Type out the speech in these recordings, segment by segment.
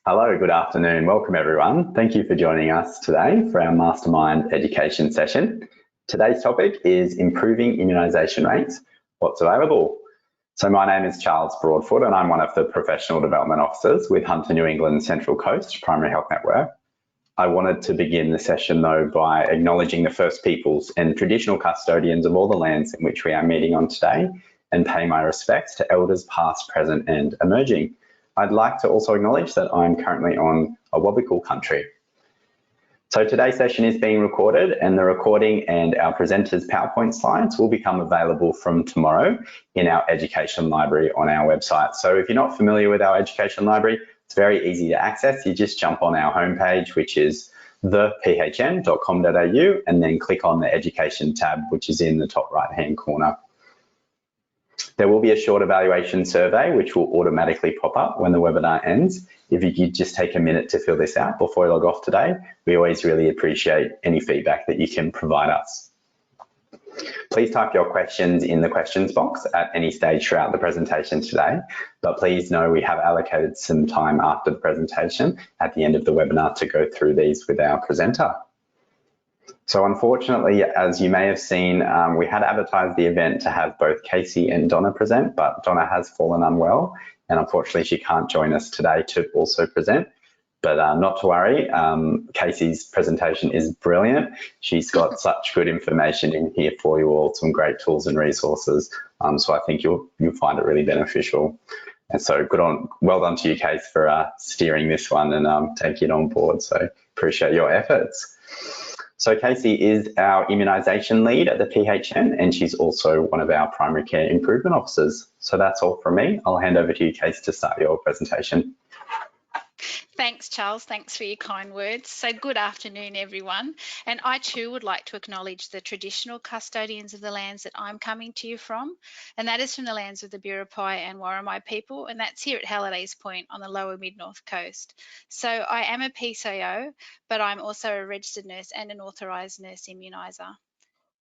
Hello, good afternoon. Welcome everyone. Thank you for joining us today for our Mastermind education session. Today's topic is improving immunisation rates, what's available. So my name is Charles Broadfoot and I'm one of the professional development officers with Hunter New England Central Coast Primary Health Network. I wanted to begin the session though by acknowledging the First Peoples and traditional custodians of all the lands in which we are meeting on today and pay my respects to elders past, present and emerging. I'd like to also acknowledge that I'm currently on Awabakal country. So today's session is being recorded and the recording and our presenters' PowerPoint slides will become available from tomorrow in our education library on our website. So if you're not familiar with our education library, it's very easy to access. You just jump on our homepage, which is thephn.com.au, and then click on the education tab, which is in the top right-hand corner. There will be a short evaluation survey which will automatically pop up when the webinar ends. If you could just take a minute to fill this out before you log off today, we always really appreciate any feedback that you can provide us. Please type your questions in the questions box at any stage throughout the presentation today, but please know we have allocated some time after the presentation at the end of the webinar to go through these with our presenter. So unfortunately, as you may have seen, we had advertised the event to have both Casey and Donna present, but Donna has fallen unwell and unfortunately she can't join us today to also present. But not to worry, Casey's presentation is brilliant. She's got such good information in here for you all, some great tools and resources. So I think you'll find it really beneficial. And so well done to you, Case, for steering this one and taking it on board. So appreciate your efforts. So Casey is our immunisation lead at the PHN and she's also one of our primary care improvement officers. So that's all from me. I'll hand over to you, Casey, to start your presentation. Thanks, Charles. Thanks for your kind words. So good afternoon, everyone. And I too would like to acknowledge the traditional custodians of the lands that I'm coming to you from. And that is from the lands of the Biripi and Warramai people. And that's here at Hallidays Point on the lower mid-north coast. So I am a PCO, but I'm also a registered nurse and an authorised nurse immuniser.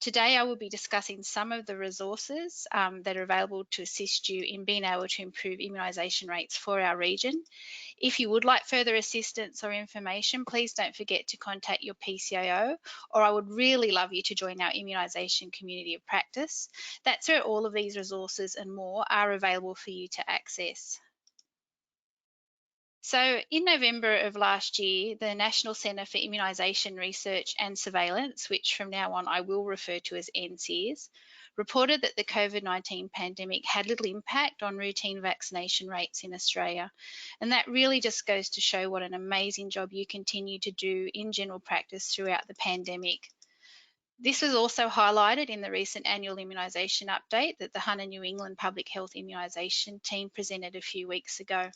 Today I will be discussing some of the resources that are available to assist you in being able to improve immunisation rates for our region. If you would like further assistance or information, please don't forget to contact your PCIO, or I would really love you to join our immunisation community of practice. That's where all of these resources and more are available for you to access. So in November of last year, the National Centre for Immunisation Research and Surveillance, which from now on I will refer to as NCIRS, reported that the COVID-19 pandemic had little impact on routine vaccination rates in Australia. And that really just goes to show what an amazing job you continue to do in general practice throughout the pandemic. This was also highlighted in the recent annual immunisation update that the Hunter New England Public Health Immunisation team presented a few weeks ago.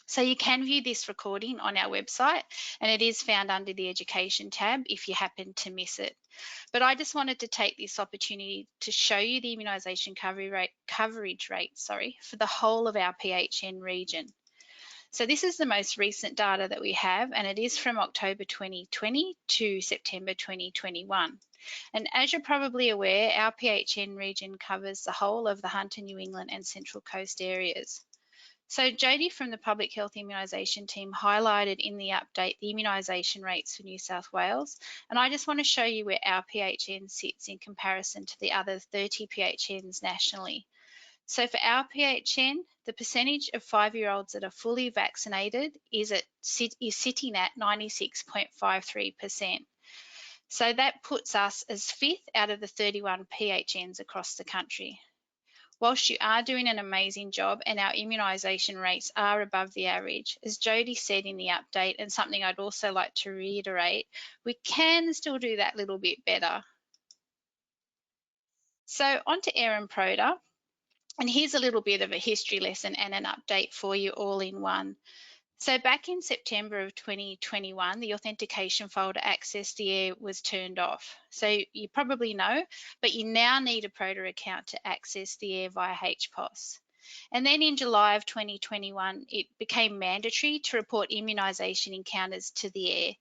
So you can view this recording on our website and it is found under the Education tab if you happen to miss it. But I just wanted to take this opportunity to show you the immunisation coverage rate for the whole of our PHN region. So this is the most recent data that we have and it is from October 2020 to September 2021. And as you're probably aware, our PHN region covers the whole of the Hunter, New England and Central Coast areas. So Jodie from the Public Health Immunisation team highlighted in the update the immunisation rates for New South Wales, and I just want to show you where our PHN sits in comparison to the other 30 PHNs nationally. So for our PHN, the percentage of 5-year-olds that are fully vaccinated is sitting at 96.53%. So that puts us as 5th out of the 31 PHNs across the country. Whilst you are doing an amazing job and our immunisation rates are above the average, as Jodie said in the update, and something I'd also like to reiterate, we can still do that little bit better. So on to Erin Proder, and here's a little bit of a history lesson and an update for you all in one. So back in September of 2021, the authentication file to access the air was turned off. So you probably know, but you now need a Proder account to access the air via HPOS. And then in July of 2021, it became mandatory to report immunisation encounters to the air.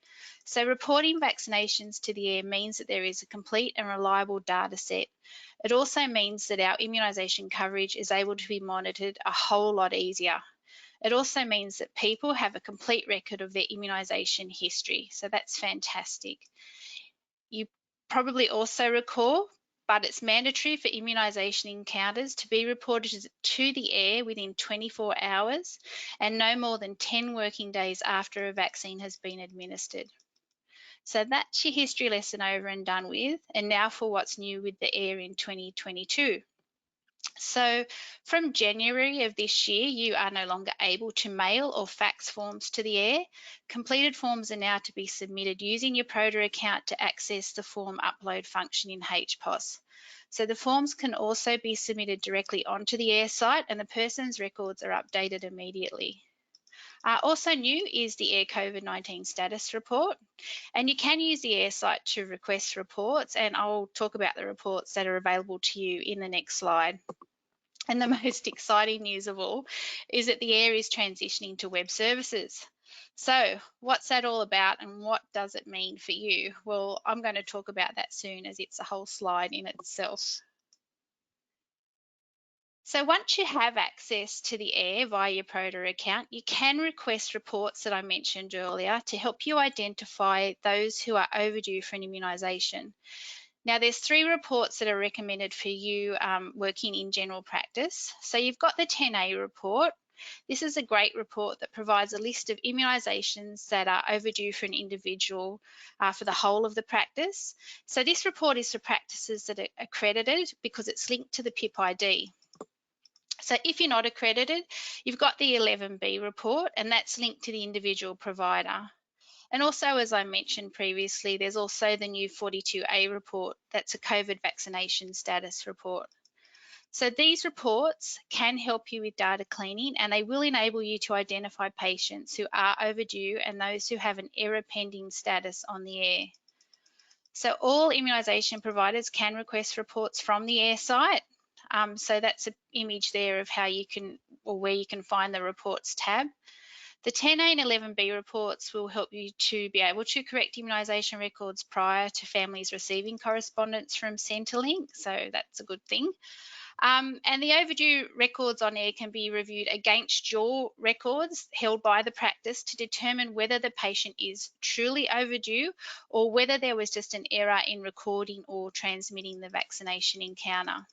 So reporting vaccinations to the air means that there is a complete and reliable data set. It also means that our immunisation coverage is able to be monitored a whole lot easier. It also means that people have a complete record of their immunisation history, so that's fantastic. You probably also recall, but it's mandatory for immunisation encounters to be reported to the AIR within 24 hours and no more than 10 working days after a vaccine has been administered. So that's your history lesson over and done with. And now for what's new with the AIR in 2022. So from January of this year, you are no longer able to mail or fax forms to the AIR. Completed forms are now to be submitted using your Proda account to access the form upload function in HPOS. So the forms can also be submitted directly onto the AIR site and the person's records are updated immediately. Also new is the AIR COVID-19 status report, and you can use the AIR site to request reports, and I'll talk about the reports that are available to you in the next slide. And the most exciting news of all is that the AIR is transitioning to web services. So what's that all about and what does it mean for you? Well, I'm going to talk about that soon as it's a whole slide in itself. So once you have access to the AIR via your Proda account, you can request reports that I mentioned earlier to help you identify those who are overdue for an immunisation. Now, there's 3 reports that are recommended for you working in general practice. So you've got the 10A report. This is a great report that provides a list of immunisations that are overdue for an individual for the whole of the practice. So this report is for practices that are accredited because it's linked to the PIP ID. So if you're not accredited, you've got the 11B report, and that's linked to the individual provider. And also, as I mentioned previously, there's also the new 42A report. That's a COVID vaccination status report. So these reports can help you with data cleaning, and they will enable you to identify patients who are overdue and those who have an error pending status on the AIR. So all immunisation providers can request reports from the AIR site. So that's an image there of how you can, or where you can find the reports tab. The 10A and 11B reports will help you to be able to correct immunisation records prior to families receiving correspondence from Centrelink, so that's a good thing. And the overdue records on AIR can be reviewed against your records held by the practice to determine whether the patient is truly overdue or whether there was just an error in recording or transmitting the vaccination encounter.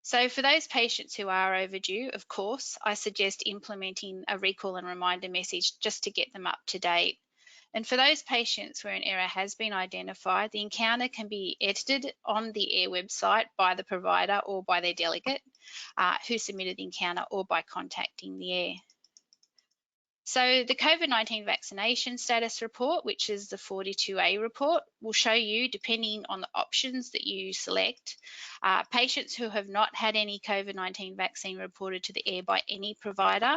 So for those patients who are overdue, of course, I suggest implementing a recall and reminder message just to get them up to date. And for those patients where an error has been identified, the encounter can be edited on the AIR website by the provider or by their delegate who submitted the encounter, or by contacting the AIR. So the COVID-19 vaccination status report, which is the 42A report, will show you, depending on the options that you select, patients who have not had any COVID-19 vaccine reported to the AIR by any provider.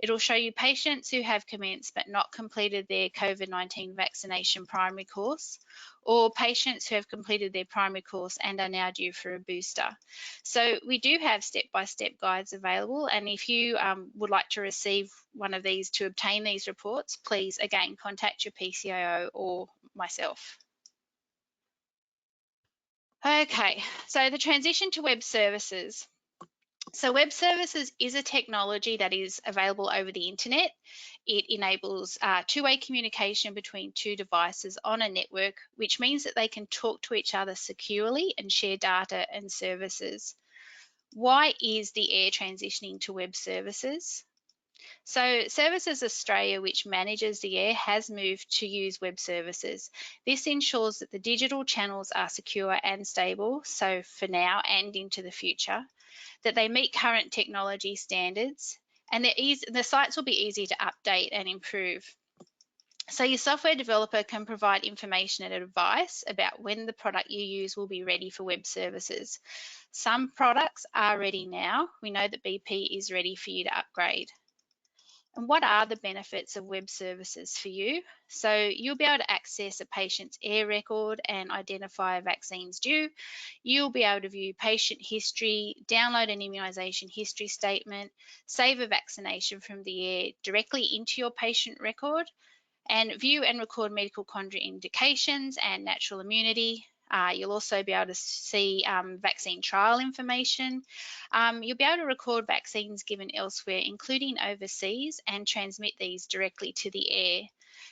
It'll show you patients who have commenced but not completed their COVID-19 vaccination primary course, or patients who have completed their primary course and are now due for a booster. So we do have step-by-step guides available, and if you would like to receive one of these to obtain these reports, please again contact your PCIO or myself. Okay, so the transition to web services. So web services is a technology that is available over the internet. It enables two-way communication between 2 devices on a network, which means that they can talk to each other securely and share data and services. Why is the AIR transitioning to web services? So Services Australia, which manages the AIR, has moved to use web services. This ensures that the digital channels are secure and stable, so for now and into the future, that they meet current technology standards, and the sites will be easy to update and improve. So your software developer can provide information and advice about when the product you use will be ready for web services. Some products are ready now. We know that BP is ready for you to upgrade. And what are the benefits of web services for you? So you'll be able to access a patient's AIR record and identify vaccines due. You'll be able to view patient history, download an immunisation history statement, save a vaccination from the AIR directly into your patient record, and view and record medical contraindications and natural immunity. You'll also be able to see vaccine trial information. You'll be able to record vaccines given elsewhere, including overseas, and transmit these directly to the air.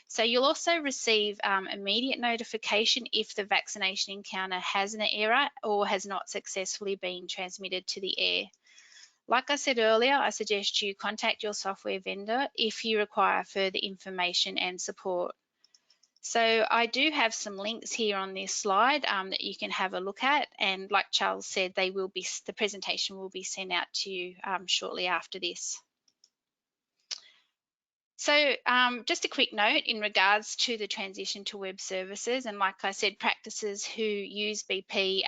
So you'll also receive immediate notification if the vaccination encounter has an error or has not successfully been transmitted to the air. Like I said earlier, I suggest you contact your software vendor if you require further information and support. So I do have some links here on this slide that you can have a look at, and like Charles said, the presentation will be sent out to you shortly after this. So just a quick note in regards to the transition to web services, and like I said, practices who use BP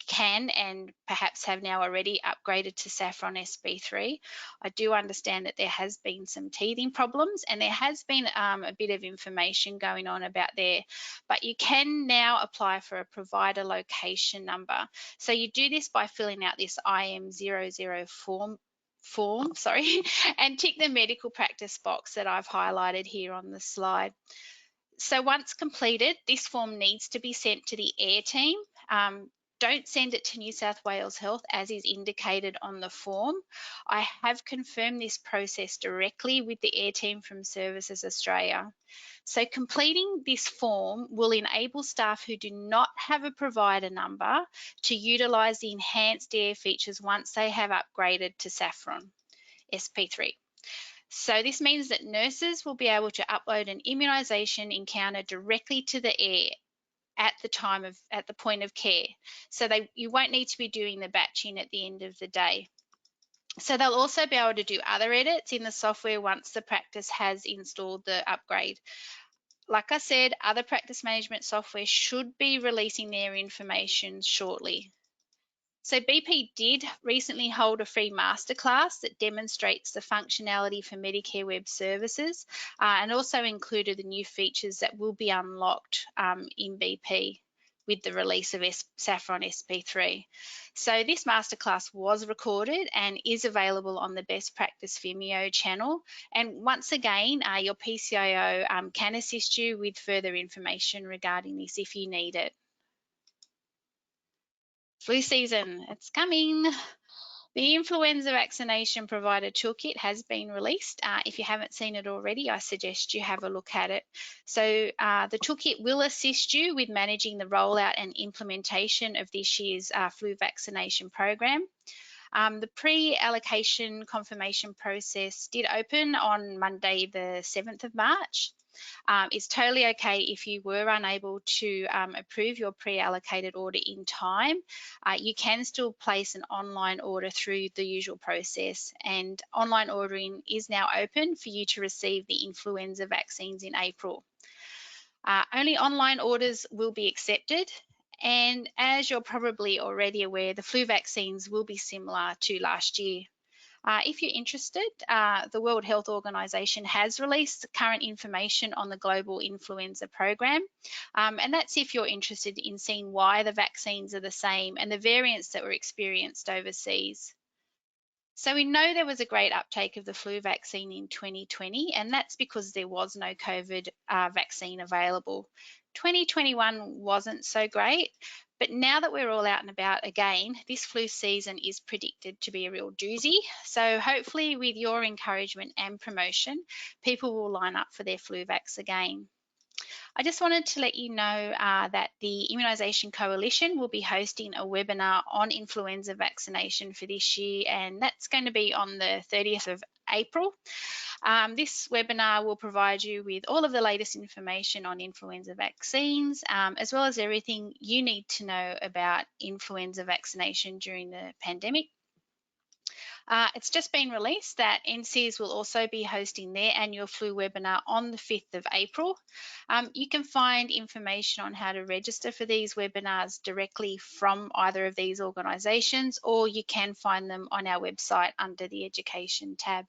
can and perhaps have now already upgraded to Saffron SB3. I do understand that there has been some teething problems, and there has been a bit of information going on about there, but you can now apply for a provider location number. So you do this by filling out this IM00 form, and tick the medical practice box that I've highlighted here on the slide. So once completed, this form needs to be sent to the AIR team. Don't send it to New South Wales Health as is indicated on the form. I have confirmed this process directly with the AIR team from Services Australia. So completing this form will enable staff who do not have a provider number to utilise the enhanced AIR features once they have upgraded to Saffron SP3. So this means that nurses will be able to upload an immunisation encounter directly to the AIR at the point of care. So you won't need to be doing the batching at the end of the day. So they'll also be able to do other edits in the software once the practice has installed the upgrade. Like I said, other practice management software should be releasing their information shortly. So BP did recently hold a free masterclass that demonstrates the functionality for Medicare Web Services and also included the new features that will be unlocked in BP with the release of Saffron SP3. So this masterclass was recorded and is available on the Best Practice Vimeo channel. And once again, your PCIO can assist you with further information regarding this if you need it. Flu season, it's coming. The influenza vaccination provider toolkit has been released. If you haven't seen it already, I suggest you have a look at it. So the toolkit will assist you with managing the rollout and implementation of this year's flu vaccination program. The pre-allocation confirmation process did open on Monday, the 7th of March. It's totally okay if you were unable to approve your pre-allocated order in time. You can still place an online order through the usual process, and online ordering is now open for you to receive the influenza vaccines in April. Only online orders will be accepted, and as you're probably already aware, the flu vaccines will be similar to last year. If you're interested, the World Health Organization has released current information on the global influenza program, and that's if you're interested in seeing why the vaccines are the same and the variants that were experienced overseas. So we know there was a great uptake of the flu vaccine in 2020, and that's because there was no COVID vaccine available. 2021 wasn't so great, but now that we're all out and about again, this flu season is predicted to be a real doozy. So hopefully with your encouragement and promotion, people will line up for their flu vax again. I just wanted to let you know that the Immunisation Coalition will be hosting a webinar on influenza vaccination for this year, and that's going to be on the 30th of April. This webinar will provide you with all of the latest information on influenza vaccines, as well as everything you need to know about influenza vaccination during the pandemic. It's just been released that NCs will also be hosting their annual flu webinar on the 5th of April. You can find information on how to register for these webinars directly from either of these organisations, or you can find them on our website under the Education tab.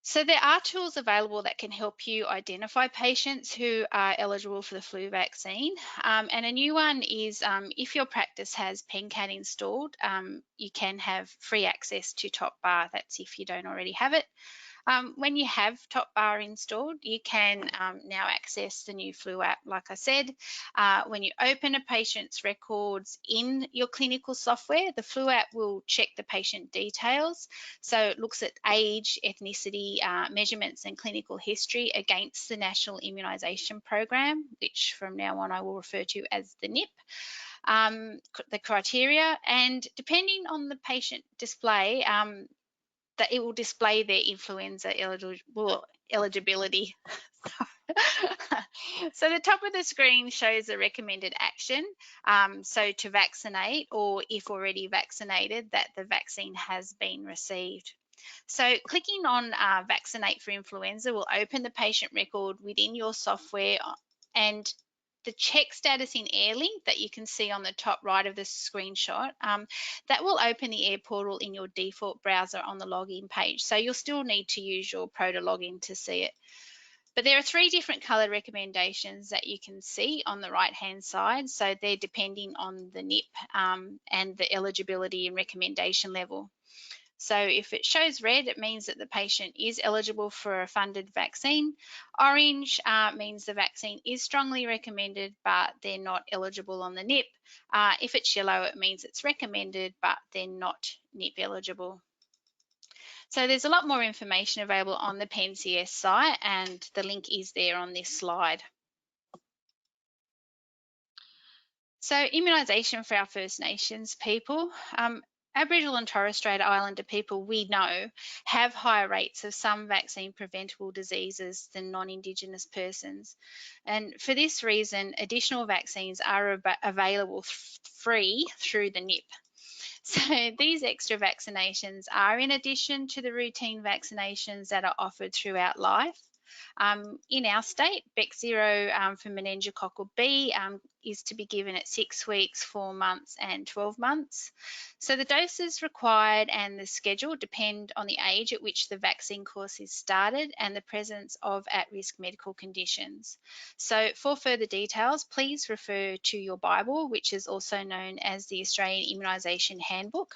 So there are tools available that can help you identify patients who are eligible for the flu vaccine. And a new one is if your practice has PenCat installed, you can have free access to Top Bar. That's if you don't already have it. When you have Top Bar installed, you can now access the new Flu app, like I said. When you open a patient's records in your clinical software, the Flu app will check the patient details. So it looks at age, ethnicity, measurements and clinical history against the National Immunisation Program, which from now on I will refer to as the NIP. The criteria, and depending on the patient display, that it will display their influenza eligibility. So the top of the screen shows the recommended action. So to vaccinate, or if already vaccinated, that the vaccine has been received. So clicking on vaccinate for influenza will open the patient record within your software, and the check status in AirLink that you can see on the top right of the screenshot, that will open the Air portal in your default browser on the login page. So you'll still need to use your Proto login to see it. But there are 3 different color recommendations that you can see on the right-hand side. So they're depending on the NIP and the eligibility and recommendation level. So if it shows red, it means that the patient is eligible for a funded vaccine. Orange means the vaccine is strongly recommended, but they're not eligible on the NIP. If it's yellow, it means it's recommended, but they're not NIP eligible. So there's a lot more information available on the PNCS site, and the link is there on this slide. So immunisation for our First Nations people. Aboriginal and Torres Strait Islander people, we know, have higher rates of some vaccine preventable diseases than non-Indigenous persons. And for this reason, additional vaccines are available free through the NIP. So these extra vaccinations are in addition to the routine vaccinations that are offered throughout life. In our state, Bexzero for meningococcal B is to be given at 6 weeks, 4 months and 12 months. So the doses required and the schedule depend on the age at which the vaccine course is started and the presence of at-risk medical conditions. So for further details, please refer to your Bible, which is also known as the Australian Immunisation Handbook.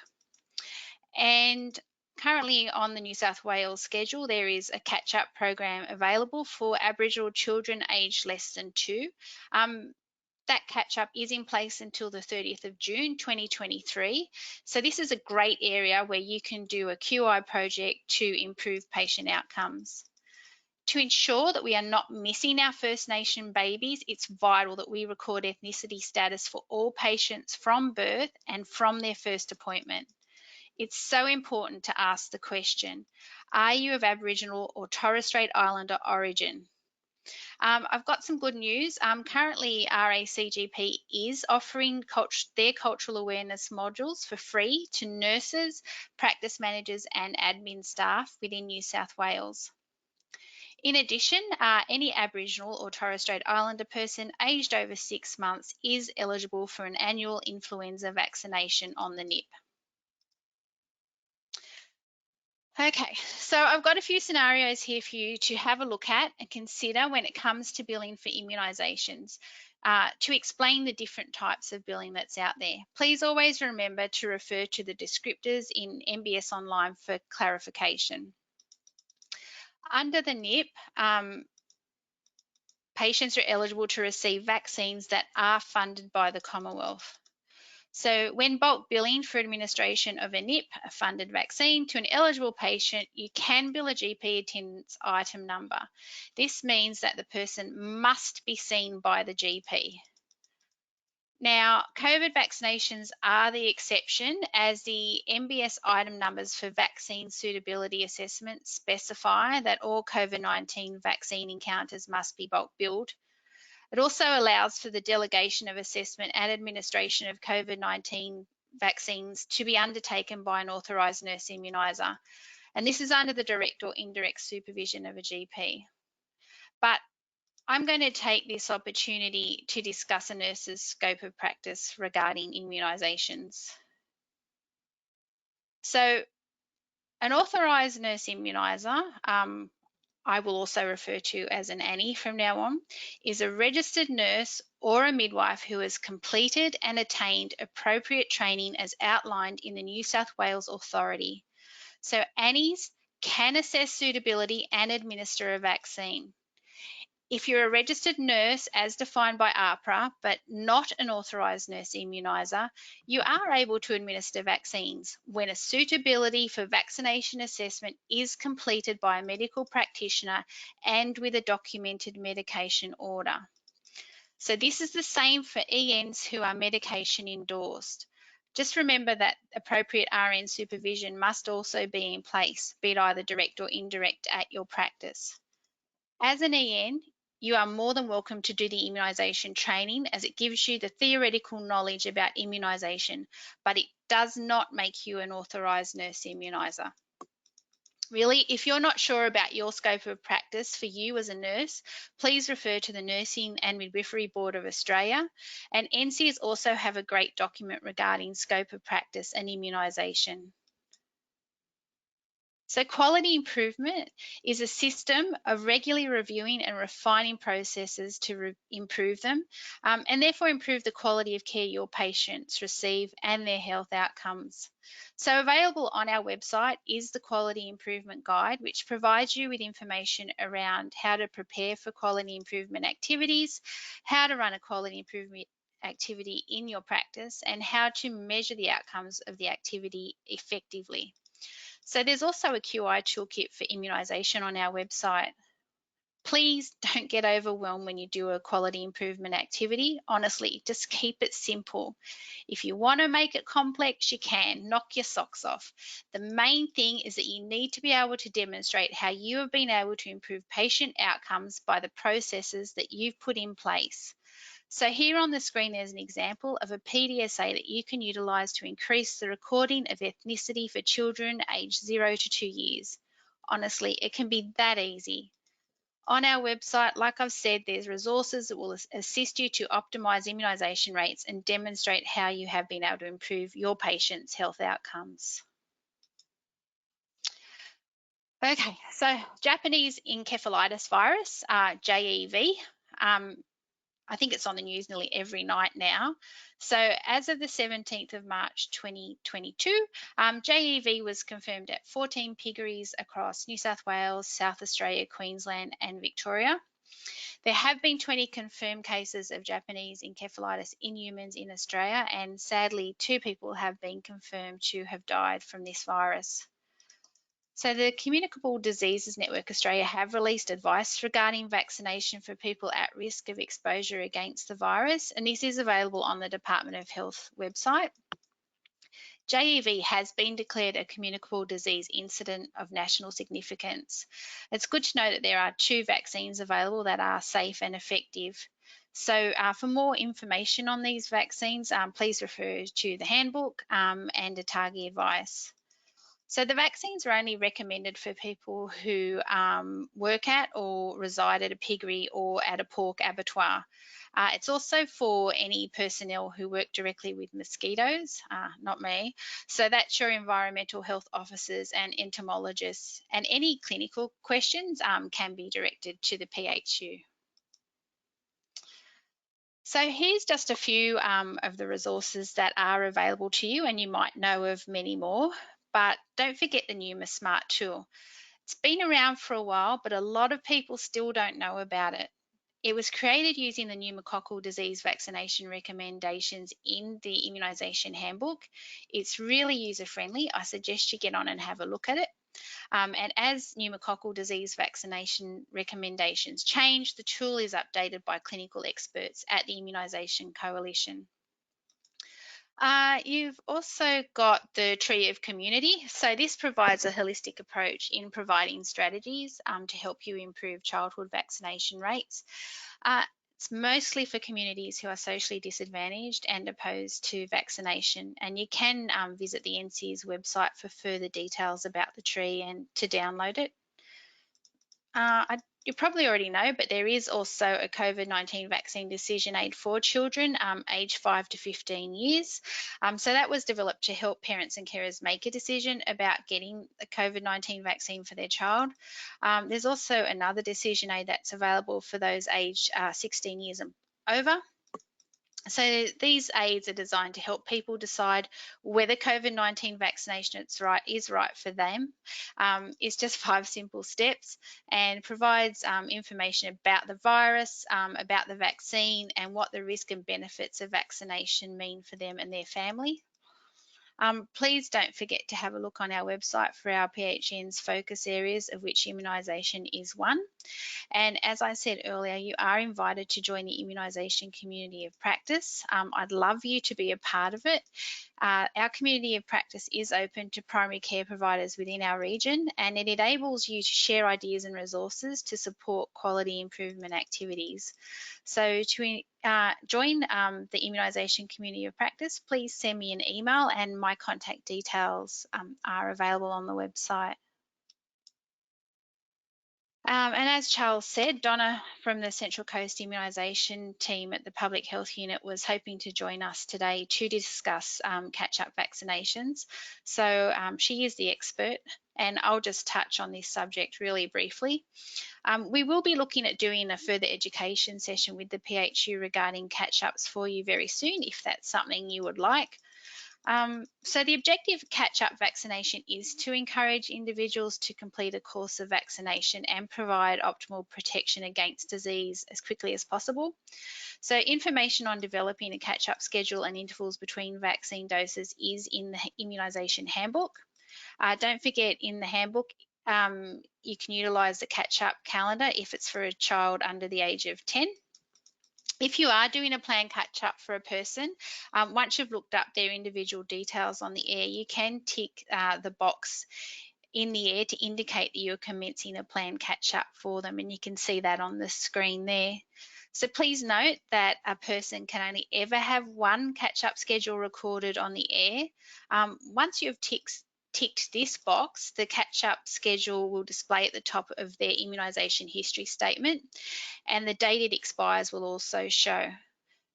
And currently on the New South Wales schedule, there is a catch-up program available for Aboriginal children aged less than 2. That catch-up is in place until the 30th of June 2023. So this is a great area where you can do a QI project to improve patient outcomes. To ensure that we are not missing our First Nation babies, it's vital that we record ethnicity status for all patients from birth and from their first appointment. It's so important to ask the question, are you of Aboriginal or Torres Strait Islander origin? I've got some good news. Currently, RACGP is offering their cultural awareness modules for free to nurses, practice managers and admin staff within New South Wales. In addition, any Aboriginal or Torres Strait Islander person aged over 6 months is eligible for an annual influenza vaccination on the NIP. Okay, so I've got a few scenarios here for you to have a look at and consider when it comes to billing for immunisations, to explain the different types of billing that's out there. Please always remember to refer to the descriptors in MBS Online for clarification. Under the NIP, patients are eligible to receive vaccines that are funded by the Commonwealth. So when bulk billing for administration of a NIP, a funded vaccine, to an eligible patient, you can bill a GP attendance item number. This means that the person must be seen by the GP. Now, COVID vaccinations are the exception, as the MBS item numbers for vaccine suitability assessments specify that all COVID-19 vaccine encounters must be bulk billed. It also allows for the delegation of assessment and administration of COVID-19 vaccines to be undertaken by an authorised nurse immuniser, and this is under the direct or indirect supervision of a GP. But I'm going to take this opportunity to discuss a nurse's scope of practice regarding immunisations. So an authorised nurse immuniser, I will also refer to as an Annie from now on, is a registered nurse or a midwife who has completed and attained appropriate training as outlined in the New South Wales Authority. So Annies can assess suitability and administer a vaccine. If you're a registered nurse as defined by AHPRA, but not an authorised nurse immuniser, you are able to administer vaccines when a suitability for vaccination assessment is completed by a medical practitioner and with a documented medication order. So this is the same for ENs who are medication endorsed. Just remember that appropriate RN supervision must also be in place, be it either direct or indirect at your practice. As an EN, you are more than welcome to do the immunisation training, as it gives you the theoretical knowledge about immunisation, but it does not make you an authorised nurse immuniser. Really, if you're not sure about your scope of practice for you as a nurse, please refer to the Nursing and Midwifery Board of Australia, and NCs also have a great document regarding scope of practice and immunisation. So quality improvement is a system of regularly reviewing and refining processes to improve them, and therefore improve the quality of care your patients receive and their health outcomes. So available on our website is the Quality Improvement Guide, which provides you with information around how to prepare for quality improvement activities, how to run a quality improvement activity in your practice, and how to measure the outcomes of the activity effectively. So there's also a QI toolkit for immunisation on our website. Please don't get overwhelmed when you do a quality improvement activity. Honestly, just keep it simple. If you want to make it complex, you can. Knock your socks off. The main thing is that you need to be able to demonstrate how you have been able to improve patient outcomes by the processes that you've put in place. So here on the screen, there's an example of a PDSA that you can utilise to increase the recording of ethnicity for children aged 0 to 2 years. Honestly, it can be that easy. On our website, like I've said, there's resources that will assist you to optimise immunisation rates and demonstrate how you have been able to improve your patients' health outcomes. Okay, so Japanese encephalitis virus, JEV. I think it's on the news nearly every night now. So as of the 17th of March 2022, JEV was confirmed at 14 piggeries across New South Wales, South Australia, Queensland and Victoria. There have been 20 confirmed cases of Japanese encephalitis in humans in Australia, and sadly 2 people have been confirmed to have died from this virus. So the Communicable Diseases Network Australia have released advice regarding vaccination for people at risk of exposure against the virus, and this is available on the Department of Health website. JEV has been declared a communicable disease incident of national significance. It's good to know that there are 2 vaccines available that are safe and effective. So for more information on these vaccines, please refer to the handbook and ATAGI advice. So the vaccines are only recommended for people who work at or reside at a piggery or at a pork abattoir. It's also for any personnel who work directly with mosquitoes, not me. So that's your environmental health officers and entomologists, and any clinical questions can be directed to the PHU. So here's just a few of the resources that are available to you, and you might know of many more. But don't forget the NeumoSmart tool. It's been around for a while, but a lot of people still don't know about it. It was created using the pneumococcal disease vaccination recommendations in the immunisation handbook. It's really user-friendly. I suggest you get on and have a look at it. And as pneumococcal disease vaccination recommendations change, the tool is updated by clinical experts at the Immunisation Coalition. You've also got the Tree of Community. So this provides a holistic approach in providing strategies to help you improve childhood vaccination rates. It's mostly for communities who are socially disadvantaged and opposed to vaccination, and you can visit the NC's website for further details about the tree and to download it. You probably already know, but there is also a COVID-19 vaccine decision aid for children aged 5 to 15 years. So that was developed to help parents and carers make a decision about getting a COVID-19 vaccine for their child. There's also another decision aid that's available for those aged 16 years and over. So these aids are designed to help people decide whether COVID-19 vaccination is right for them. It's just 5 simple steps and provides information about the virus, about the vaccine, and what the risk and benefits of vaccination mean for them and their family. Please don't forget to have a look on our website for our PHN's focus areas, of which immunisation is one. And as I said earlier, you are invited to join the immunisation community of practice. I'd love you to be a part of it. Our community of practice is open to primary care providers within our region, and it enables you to share ideas and resources to support quality improvement activities. So to join the immunisation community of practice, please send me an email, and my contact details are available on the website. And as Charles said, Donna from the Central Coast Immunisation team at the Public Health Unit was hoping to join us today to discuss catch-up vaccinations. So she is the expert, and I'll just touch on this subject really briefly. We will be looking at doing a further education session with the PHU regarding catch-ups for you very soon, if that's something you would like. So the objective of catch-up vaccination is to encourage individuals to complete a course of vaccination and provide optimal protection against disease as quickly as possible. So information on developing a catch-up schedule and intervals between vaccine doses is in the immunisation handbook. Don't forget, in the handbook, you can utilise the catch-up calendar if it's for a child under the age of 10. If you are doing a planned catch-up for a person, once you've looked up their individual details on the air, you can tick the box in the air to indicate that you're commencing a planned catch-up for them, and you can see that on the screen there. So please note that a person can only ever have one catch-up schedule recorded on the air. Once you've ticked this box, the catch-up schedule will display at the top of their immunisation history statement, and the date it expires will also show.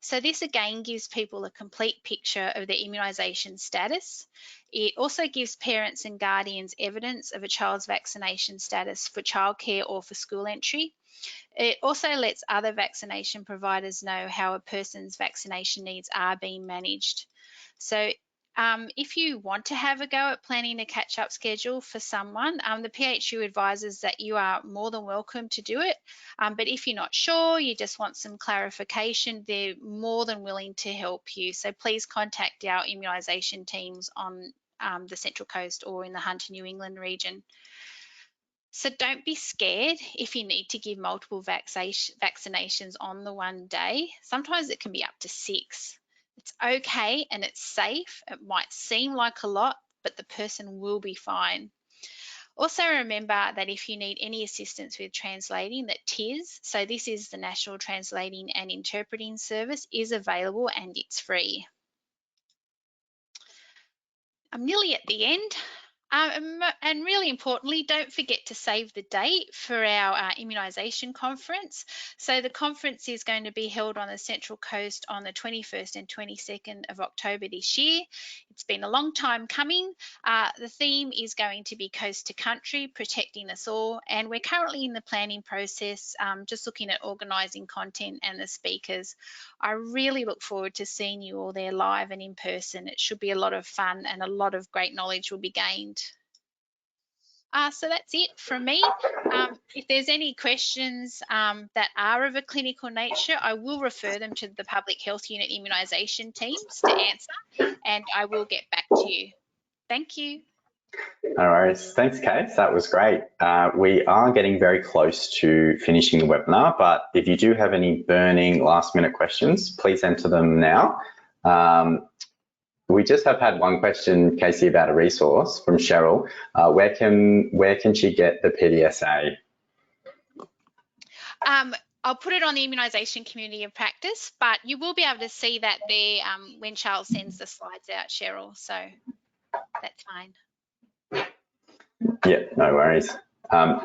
So this again gives people a complete picture of their immunisation status. It also gives parents and guardians evidence of a child's vaccination status for childcare or for school entry. It also lets other vaccination providers know how a person's vaccination needs are being managed. So if you want to have a go at planning a catch-up schedule for someone, the PHU advises that you are more than welcome to do it. But if you're not sure, you just want some clarification, they're more than willing to help you. So please contact our immunisation teams on the Central Coast or in the Hunter New England region. So don't be scared if you need to give multiple vaccinations on the one day. Sometimes it can be up to 6. It's okay and it's safe. It might seem like a lot, but the person will be fine. Also remember that if you need any assistance with translating, that TIS, so this is the National Translating and Interpreting Service, is available and it's free. I'm nearly at the end. And really importantly, don't forget to save the date for our immunisation conference. So the conference is going to be held on the Central Coast on the 21st and 22nd of October this year. It's been a long time coming. The theme is going to be Coast to Country, Protecting Us All, and we're currently in the planning process, just looking at organising content and the speakers. I really look forward to seeing you all there live and in person. It should be a lot of fun and a lot of great knowledge will be gained. So that's it from me. If there's any questions that are of a clinical nature, I will refer them to the Public Health Unit immunisation teams to answer, and I will get back to you. Thank you. No worries. Thanks, Kate. That was great. We are getting very close to finishing the webinar, but if you do have any burning last-minute questions, please enter them now. We just have had one question, Casey, about a resource from Cheryl. Where can she get the PDSA? I'll put it on the immunisation community of practice, but you will be able to see that there when Charles sends the slides out, Cheryl. So that's fine. Yeah, no worries.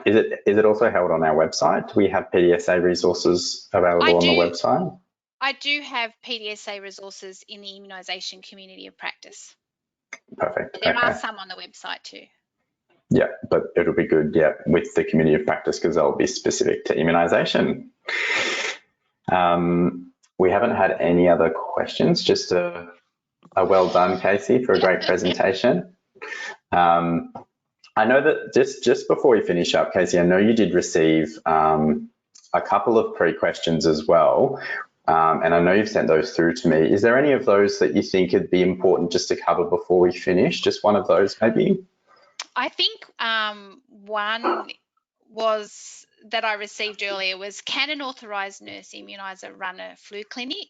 Is it also held on our website? Do we have PDSA resources available on the website? I do have PDSA resources in the immunisation community of practice. Perfect. There are some on the website too. Yeah, but it'll be good, yeah, with the community of practice because they'll be specific to immunisation. we haven't had any other questions. Just a well done, Casey, for a great presentation. I know that just before we finish up, Casey, I know you did receive a couple of pre-questions as well, and I know you've sent those through to me. Is there any of those that you think would be important just to cover before we finish? Just one of those, maybe? I think one was that I received earlier was, can an authorised nurse immuniser run a flu clinic?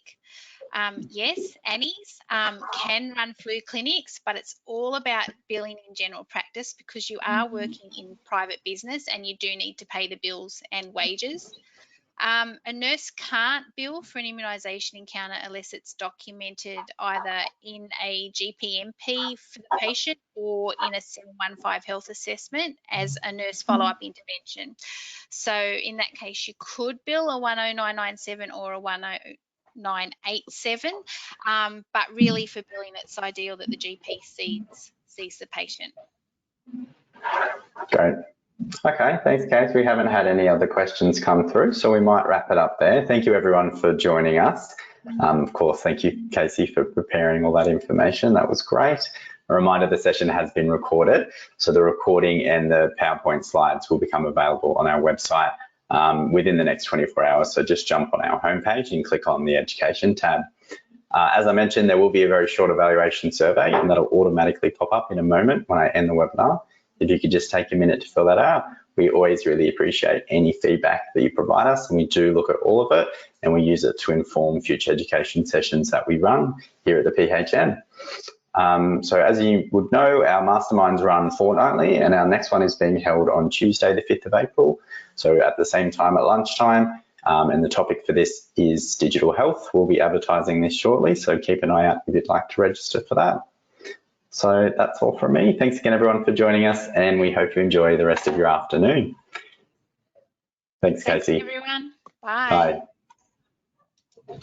Yes, Annie's can run flu clinics, but it's all about billing in general practice, because you are working in private business and you do need to pay the bills and wages. A nurse can't bill for an immunisation encounter unless it's documented either in a GPMP for the patient or in a 715 health assessment as a nurse follow-up intervention. So in that case, you could bill a 10997 or a 10987, but really for billing, it's ideal that the GP sees the patient. Great. Okay, thanks, Kate. We haven't had any other questions come through, so we might wrap it up there. Thank you, everyone, for joining us. Of course, thank you, Casey, for preparing all that information. That was great. A reminder, the session has been recorded, so the recording and the PowerPoint slides will become available on our website within the next 24 hours. So just jump on our homepage and click on the Education tab. As I mentioned, there will be a very short evaluation survey, and that'll automatically pop up in a moment when I end the webinar. If you could just take a minute to fill that out, we always really appreciate any feedback that you provide us, and we do look at all of it, and we use it to inform future education sessions that we run here at the PHN. So as you would know, our masterminds run fortnightly, and our next one is being held on Tuesday, the 5th of April. So at the same time at lunchtime, and the topic for this is digital health. We'll be advertising this shortly, so keep an eye out if you'd like to register for that. So that's all from me. Thanks again, everyone, for joining us, and we hope you enjoy the rest of your afternoon. Thanks, Casey. Thanks, everyone. Bye. Bye.